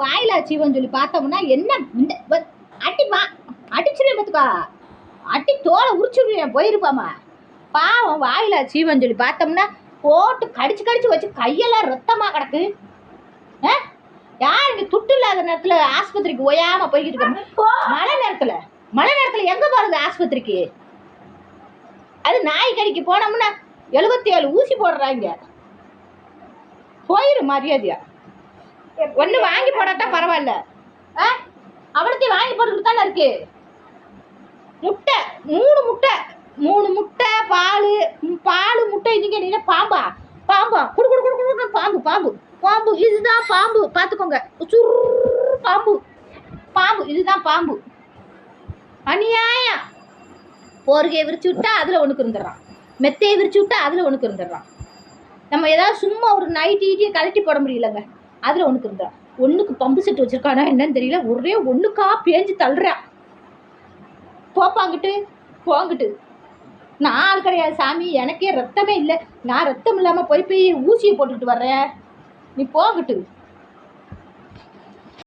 வாயிலா சீவன் சொல்லி பார்த்தோம்னா என்ன இந்த அடிச்சிருவேன் பார்த்துக்கா, அடி தோலை உரிச்சுடுவேன் போயிருப்பாமா. பாவம் வாயிலா சீவன் சொல்லி பார்த்தோம்னா போட்டு கடிச்சு வச்சு கையெல்லாம் ரத்தமா கிடக்கு. யார் இங்க துட்டு இல்லாத நேரத்துல ஆஸ்பத்திரிக்கு ஓயாம போய்கிட்டு இருக்க? மழை நேரத்துல எங்க போறது ஆஸ்பத்திரிக்கு? அது நாய் கடிக்கு போனோம்னா 77 ஊசி போடுறாங்க. போயிரு மரியாதையா. ஒண்ணு வாங்கி போடாதான் பரவாயில்ல. அவளத்தையும் வாங்கி போட்டுக்கிட்டு தானே இருக்கு. முட்டை 3 முட்டை பால் முட்டை. நீங்க நீங்க பாம்பா குடு பாம்பு இதுதான் பாம்பு. பாத்துக்கோங்க, பாம்பு இதுதான் பாம்பு. அநியாயம். போர்கையை விரிச்சு விட்டா அதுல ஒண்ணுக்கு இருந்துடுறான், மெத்தையை விரிச்சு விட்டா அதுல ஒண்ணுக்கு இருந்துடுறான். நம்ம ஏதாவது சும்மா ஒரு நைட்டியை கழட்டி போட முடியலங்க, அதுல ஒண்ணுக்கு இருந்துறான். ஒண்ணுக்கு பம்பு செட் வச்சிருக்கானா என்னன்னு தெரியல, ஒரே ஒண்ணுக்கா பேஞ்சு தள்ளுறான். போங்கிட்டு நான் ஆள் கிடையாது சாமி, எனக்கே ரத்தமே இல்லை. நான் ரத்தம் இல்லாம போய் ஊசியை போட்டுட்டு வர்றேன், நீ போங்கிட்டு.